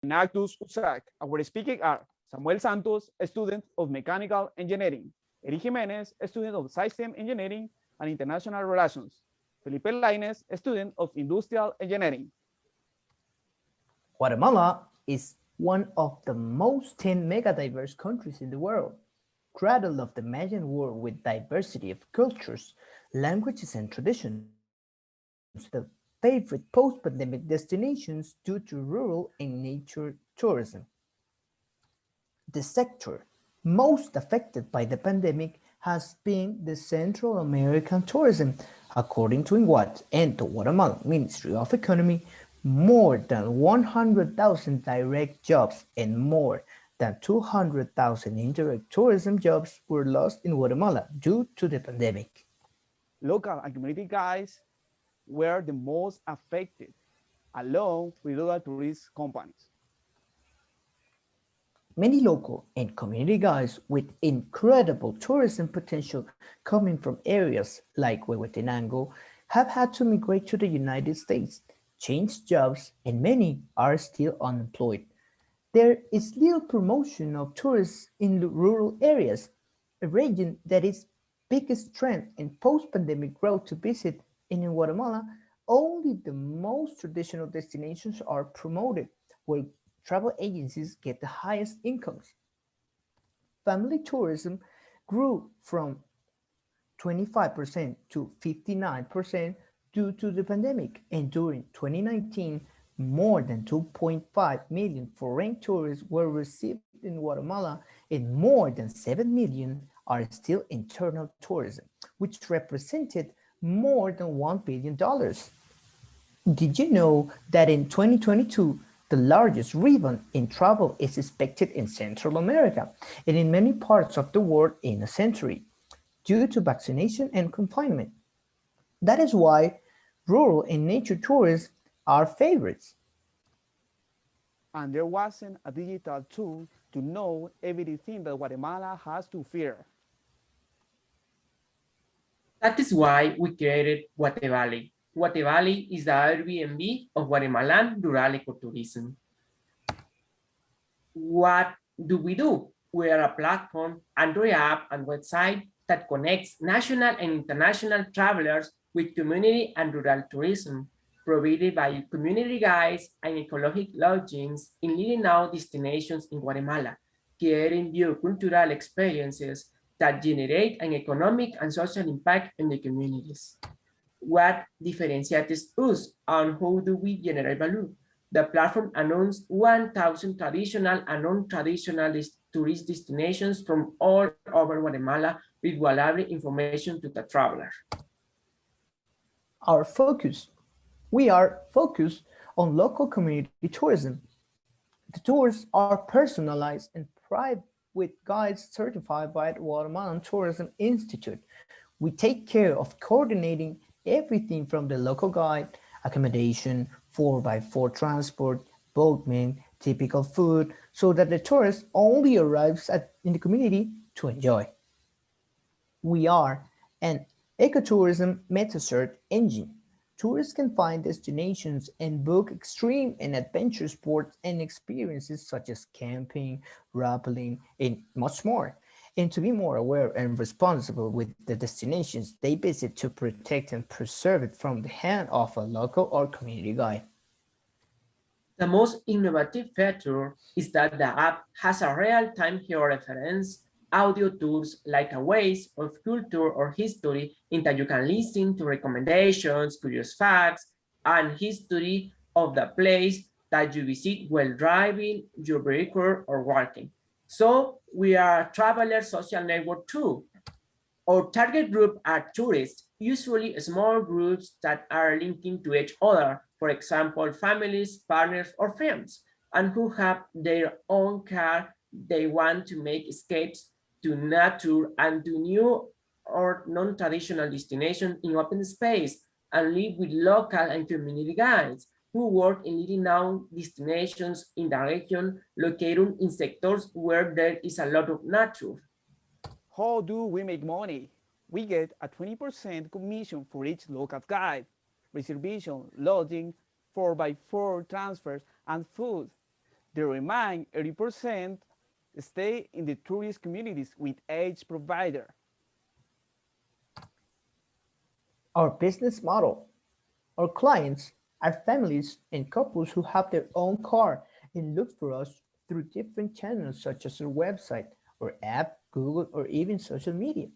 Enactus World. Our speakers are Samuel Santos, a student of mechanical engineering, Eric Jimenez, a student of system engineering and international relations, Felipe Lainez, a student of industrial engineering. Guatemala is one of the most 10 mega-diverse countries in the world, cradle of the Mayan world with diversity of cultures, languages and traditions, the favorite post-pandemic destinations due to rural and nature tourism. The sector most affected by the pandemic has been the Central American tourism. According to INGUAT and the Guatemala Ministry of Economy, more than 100,000 direct jobs and more than 200,000 indirect tourism jobs were lost in Guatemala due to the pandemic. Local and community guides were the most affected, along with other tourist companies. Many local and community guides with incredible tourism potential coming from areas like Huehuetenango have had to migrate to the United States, change jobs, and many are still unemployed. There is little promotion of tourists in rural areas, a region that is biggest trend in post-pandemic growth to visit, and in Guatemala, only the most traditional destinations are promoted, where travel agencies get the highest incomes. Family tourism grew from 25% to 59% due to the pandemic, and during 2019, more than 2.5 million foreign tourists were received in Guatemala, and more than 7 million are still internal tourism, which represented more than $1 billion. Did you know that in 2022, the largest rebound in travel is expected in Central America and in many parts of the world in a century, due to vaccination and confinement? That is why rural and nature tourists are favorites. And there wasn't a digital tool to know everything that Guatemala has to fear. That is why we created Guatevalley. Guatevalley is the Airbnb of Guatemalan rural ecotourism. What do? We are a platform, Android app, and website that connects national and international travelers with community and rural tourism, provided by community guides and ecological lodgings in leading out destinations in Guatemala, creating biocultural experiences that generate an economic and social impact in the communities. What differentiates us and how do we generate value? The platform announced 1,000 traditional and non-traditional tourist destinations from all over Guatemala with valuable information to the traveler. Our focus. We are focused on local community tourism. The tours are personalized and private with guides certified by the Guatemalan Tourism Institute. We take care of coordinating everything from the local guide, accommodation, 4x4 transport, boatmen, typical food, so that the tourist only arrives in the community to enjoy. We are an ecotourism meta-search engine. Tourists can find destinations and book extreme and adventure sports and experiences such as camping, rappelling, and much more. And to be more aware and responsible with the destinations they visit to protect and preserve it from the hand of a local or community guide. The most innovative feature is that the app has a real-time georeference audio tools like a ways of culture or history in that you can listen to recommendations, curious facts, and history of the place that you visit while driving your vehicle or walking. So we are a traveler social network too. Our target group are tourists, usually small groups that are linking to each other, for example, families, partners, or friends, and who have their own car. They want to make escapes to nature and to new or non-traditional destinations in open space and live with local and community guides who work in leading out destinations in the region located in sectors where there is a lot of nature. How do we make money? We get a 20% commission for each local guide, reservation, lodging, 4x4 transfers, and food. The remaining 80% stay in the tourist communities with each provider. Our business model. Our clients are families and couples who have their own car and look for us through different channels such as our website, or app, Google, or even social media.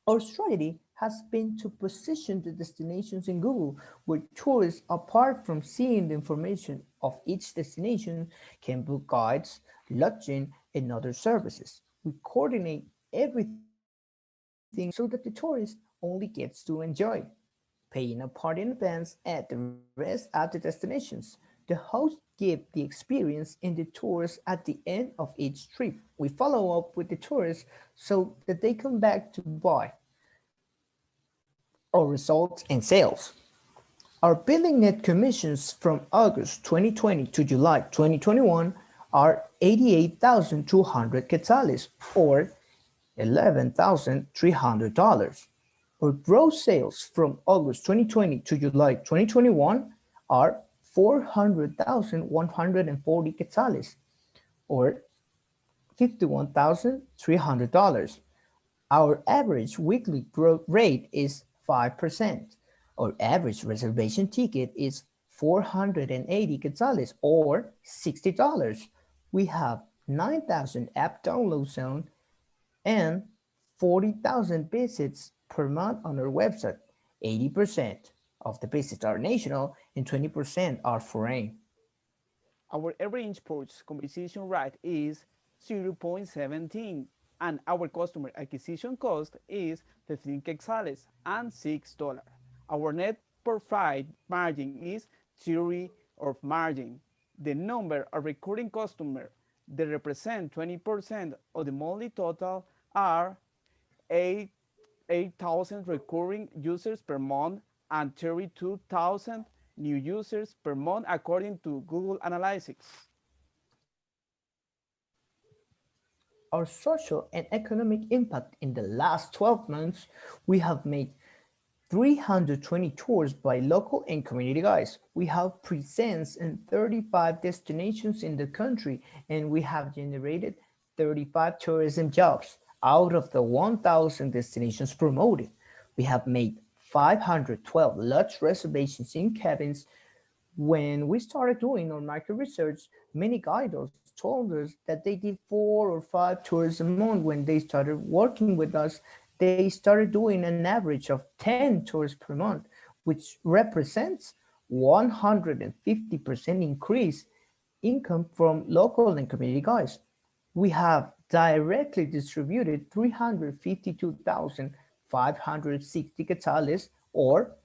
Our strategy has been to position the destinations in Google where tourists, apart from seeing the information of each destination, can book guides, lodging, and other services. We coordinate everything so that the tourist only gets to enjoy, paying a part in advance and the rest at the destinations. The host give the experience and the tours at the end of each trip. We follow up with the tourists so that they come back to buy. Our results and sales. Our billing net commissions from August 2020 to July 2021 are 88,200 quetzales, or $11,300. Our gross sales from August 2020 to July 2021 are 400,140 quetzales, or $51,300. Our average weekly growth rate is 5%. Our average reservation ticket is 480 quetzales, or $60. We have 9,000 app downloads and 40,000 visits per month on our website. 80% of the visits are national and 20% are foreign. Our average purchase conversion rate is 0.17, and our customer acquisition cost is 15 quetzales and $6. Our net profit margin is theory of margin. The number of recurring customers that represent 20% of the monthly total are 8,000 recurring users per month and 32,000 new users per month according to Google Analytics. Our social and economic impact in the last 12 months, we have made 320 tours by local and community guides. We have presence in 35 destinations in the country, and we have generated 35 tourism jobs out of the 1,000 destinations promoted. We have made 512 lodge reservations in cabins. When we started doing our market research, many guides told us that they did 4 or 5 tours a month. When they started working with us, they started doing an average of 10 tours per month, which represents 150% increase income from local and community guides. We have directly distributed 352,560 quetzales, or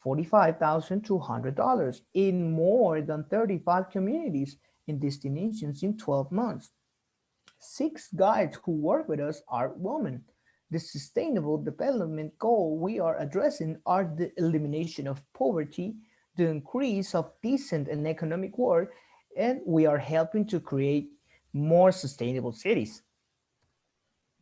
$45,200 in more than 35 communities and destinations in 12 months. 6 guides who work with us are women. The sustainable development goal we are addressing are the elimination of poverty, the increase of decent and economic work, and we are helping to create more sustainable cities.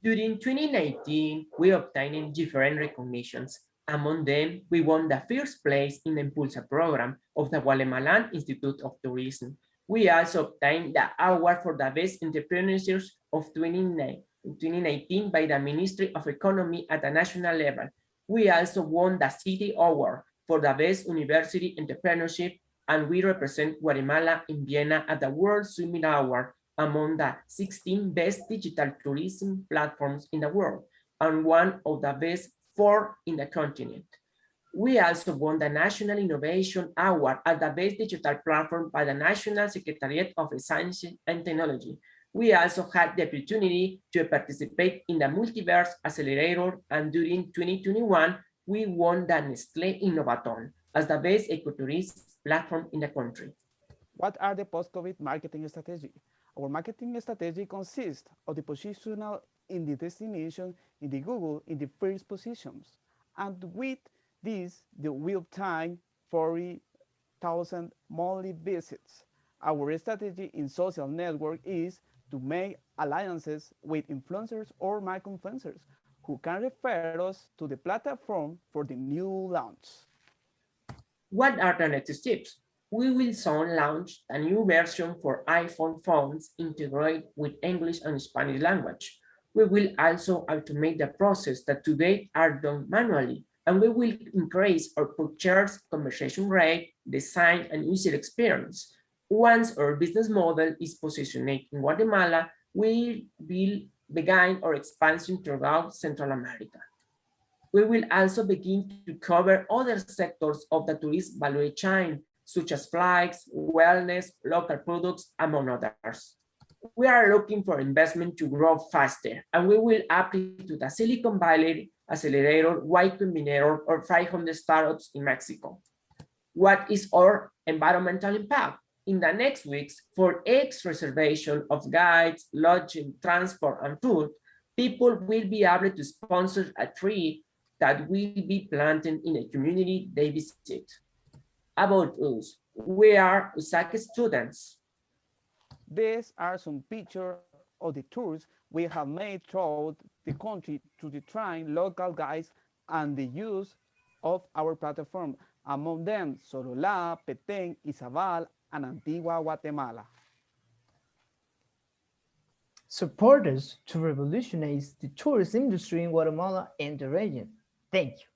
During 2019, we obtained different recognitions. Among them, we won the first place in the Impulsa program of the Guatemalan Institute of Tourism. We also obtained the award for the best entrepreneurs of 2019 by the Ministry of Economy at the national level. We also won the City Award for the best university entrepreneurship, and we represent Guatemala in Vienna at the World Summit Award among the 16 best digital tourism platforms in the world, and one of the best 4 in the continent. We also won the National Innovation Award as the best digital platform by the National Secretariat of Science and Technology. We also had the opportunity to participate in the Multiverse Accelerator, and during 2021, we won the Nestlé Innovaton as the best ecotourism platform in the country. What are the post-COVID marketing strategy? Our marketing strategy consists of the positional in the destination in the Google in the first positions, and with this, the will time 40,000 monthly visits. Our strategy in social network is to make alliances with influencers or micro-influencers who can refer us to the platform for the new launch. What are the next steps? We will soon launch a new version for iPhone phones integrated with English and Spanish language. We will also automate the process that today are done manually, and we will increase our purchase conversion rate, design, and user experience. Once our business model is positioned in Guatemala, we will begin our expansion throughout Central America. We will also begin to cover other sectors of the tourist value chain, such as flights, wellness, local products, among others. We are looking for investment to grow faster, and we will apply to the Silicon Valley Accelerator, Y Combinator, or 500 startups in Mexico. What is our environmental impact? In the next weeks, for each reservation of guides, lodging, transport, and food, people will be able to sponsor a tree that will be planted in a community they visit. About us, we are USAC students. These are some pictures of the tours we have made throughout the country to train local guides and the use of our platform, among them Sololá, Petén, Izabal, and Antigua Guatemala. Support us to revolutionize the tourist industry in Guatemala and the region. Thank you.